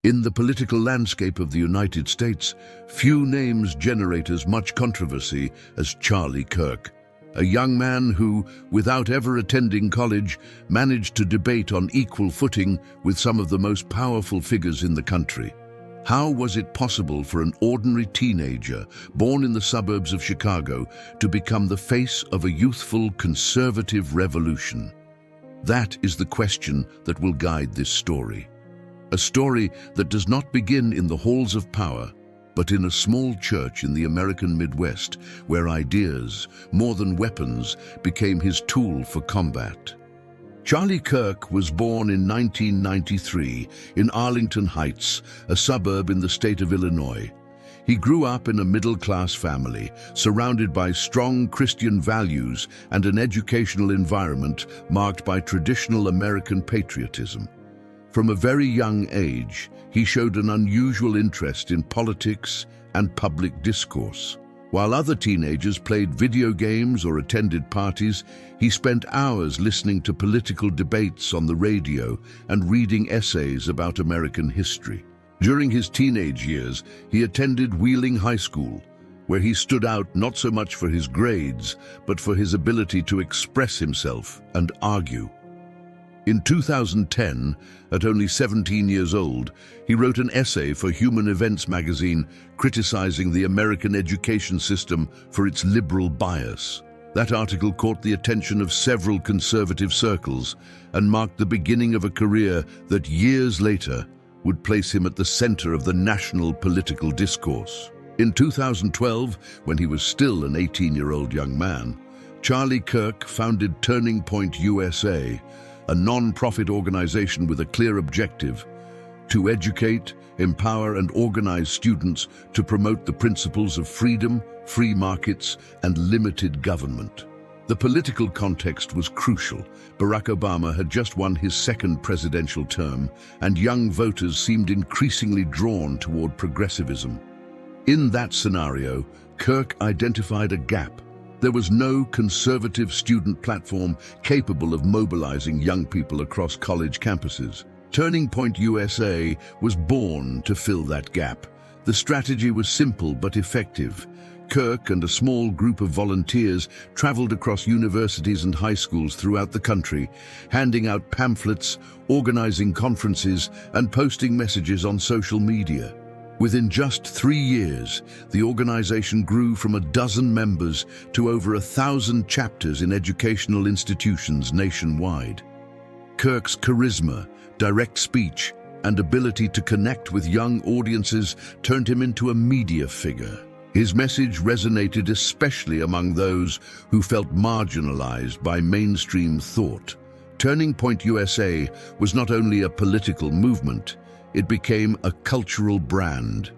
In the political landscape of the United States, few names generate as much controversy as Charlie Kirk, a young man who, without ever attending college, managed to debate on equal footing with some of the most powerful figures in the country. How was it possible for an ordinary teenager born in the suburbs of Chicago to become the face of a youthful conservative revolution? That is the question that will guide this story. A story that does not begin in the halls of power, but in a small church in the American Midwest, where ideas, more than weapons, became his tool for combat. Charlie Kirk was born in 1993 in Arlington Heights, a suburb in the state of Illinois. He grew up in a middle-class family, surrounded by strong Christian values and an educational environment marked by traditional American patriotism. From a very young age, he showed an unusual interest in politics and public discourse. While other teenagers played video games or attended parties, he spent hours listening to political debates on the radio and reading essays about American history. During his teenage years, he attended Wheeling High School, where he stood out not so much for his grades, but for his ability to express himself and argue. In 2010, at only 17 years old, he wrote an essay for Human Events magazine criticizing the American education system for its liberal bias. That article caught the attention of several conservative circles and marked the beginning of a career that years later would place him at the center of the national political discourse. In 2012, when he was still an 18-year-old young man, Charlie Kirk founded Turning Point USA, a non-profit organization with a clear objective: to educate, empower, and organize students to promote the principles of freedom, free markets, and limited government. The political context was crucial. Barack Obama had just won his second presidential term, and young voters seemed increasingly drawn toward progressivism. In that scenario, Kirk identified a gap. There was no conservative student platform capable of mobilizing young people across college campuses. Turning Point USA was born to fill that gap. The strategy was simple but effective. Kirk and a small group of volunteers traveled across universities and high schools throughout the country, handing out pamphlets, organizing conferences, and posting messages on social media. Within just 3 years, the organization grew from a dozen members to over 1,000 chapters in educational institutions nationwide. Kirk's charisma, direct speech, and ability to connect with young audiences turned him into a media figure. His message resonated especially among those who felt marginalized by mainstream thought. Turning Point USA was not only a political movement, it became a cultural brand.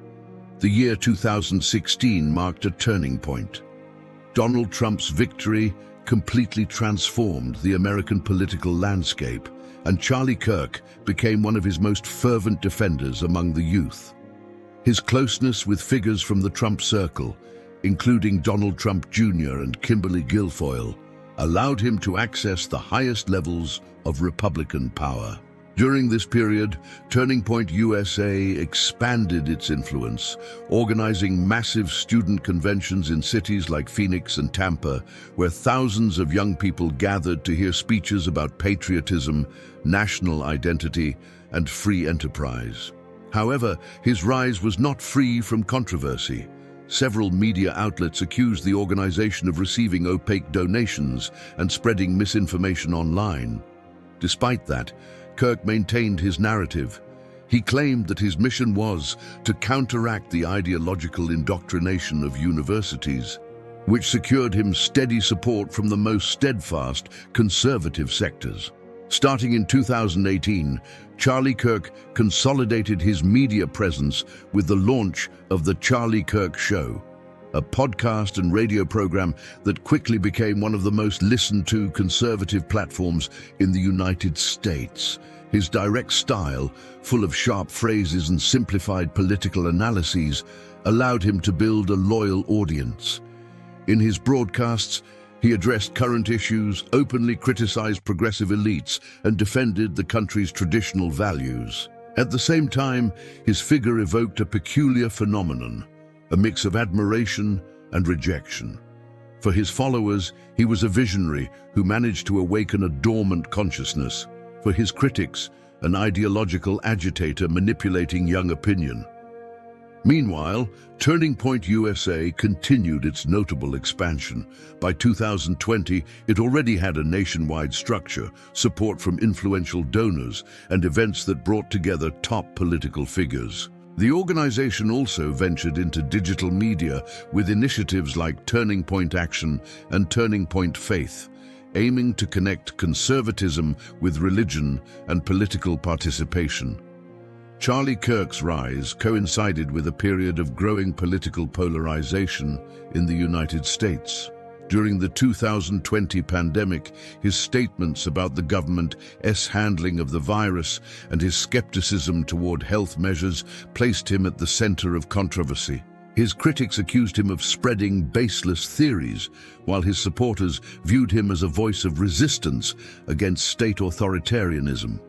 The year 2016 marked a turning point. Donald Trump's victory completely transformed the American political landscape, and Charlie Kirk became one of his most fervent defenders among the youth. His closeness with figures from the Trump circle, including Donald Trump Jr. and Kimberly Guilfoyle, allowed him to access the highest levels of Republican power. During this period, Turning Point USA expanded its influence, organizing massive student conventions in cities like Phoenix and Tampa, where thousands of young people gathered to hear speeches about patriotism, national identity, and free enterprise. However, his rise was not free from controversy. Several media outlets accused the organization of receiving opaque donations and spreading misinformation online. Despite that, Kirk maintained his narrative. He claimed that his mission was to counteract the ideological indoctrination of universities, which secured him steady support from the most steadfast conservative sectors. Starting in 2018, Charlie Kirk consolidated his media presence with the launch of The Charlie Kirk Show, a podcast and radio program that quickly became one of the most listened to conservative platforms in the United States. His direct style, full of sharp phrases and simplified political analyses, allowed him to build a loyal audience. In his broadcasts, he addressed current issues, openly criticized progressive elites, and defended the country's traditional values. At the same time, his figure evoked a peculiar phenomenon, a mix of admiration and rejection. For his followers, he was a visionary who managed to awaken a dormant consciousness. For his critics, an ideological agitator manipulating young opinion. Meanwhile, Turning Point USA continued its notable expansion. By 2020, it already had a nationwide structure, support from influential donors, and events that brought together top political figures. The organization also ventured into digital media with initiatives like Turning Point Action and Turning Point Faith, aiming to connect conservatism with religion and political participation. Charlie Kirk's rise coincided with a period of growing political polarization in the United States. During the 2020 pandemic, his statements about the government's handling of the virus and his skepticism toward health measures placed him at the center of controversy. His critics accused him of spreading baseless theories, while his supporters viewed him as a voice of resistance against state authoritarianism.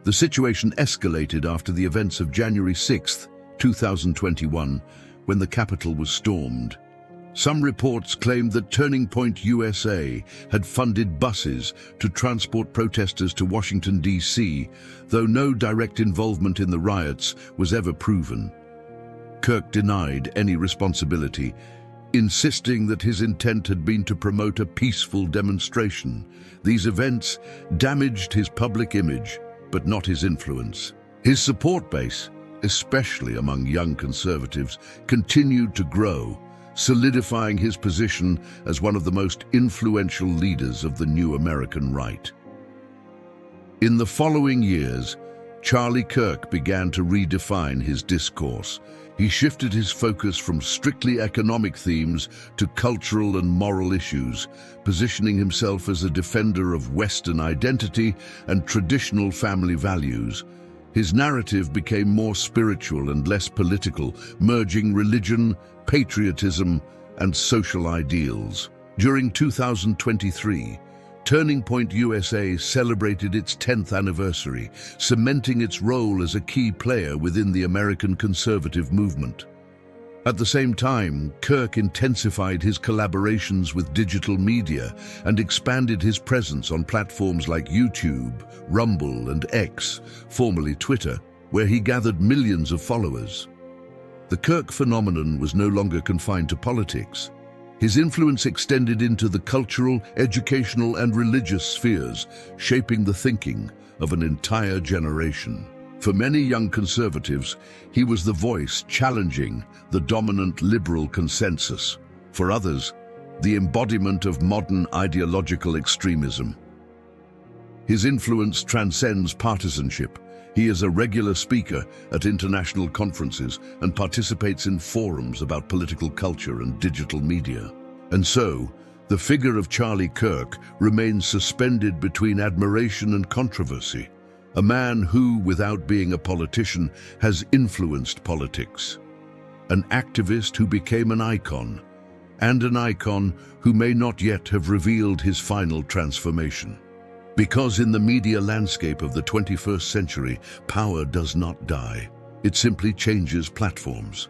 The situation escalated after the events of January 6, 2021, when the Capitol was stormed. Some reports claimed that Turning Point USA had funded buses to transport protesters to Washington, D.C., though no direct involvement in the riots was ever proven. Kirk denied any responsibility, insisting that his intent had been to promote a peaceful demonstration. These events damaged his public image, but not his influence. His support base, especially among young conservatives, continued to grow, solidifying his position as one of the most influential leaders of the new American right. In the following years, Charlie Kirk began to redefine his discourse. He shifted his focus from strictly economic themes to cultural and moral issues, positioning himself as a defender of Western identity and traditional family values. His narrative became more spiritual and less political, merging religion, patriotism, and social ideals. During 2023, Turning Point USA celebrated its 10th anniversary, cementing its role as a key player within the American conservative movement. At the same time, Kirk intensified his collaborations with digital media and expanded his presence on platforms like YouTube, Rumble, and X, formerly Twitter, where he gathered millions of followers. The Kirk phenomenon was no longer confined to politics. His influence extended into the cultural, educational, and religious spheres, shaping the thinking of an entire generation. For many young conservatives, he was the voice challenging the dominant liberal consensus. For others, the embodiment of modern ideological extremism. His influence transcends partisanship. He is a regular speaker at international conferences and participates in forums about political culture and digital media. And so, the figure of Charlie Kirk remains suspended between admiration and controversy. A man who, without being a politician, has influenced politics. An activist who became an icon, and an icon who may not yet have revealed his final transformation. Because in the media landscape of the 21st century, power does not die. It simply changes platforms.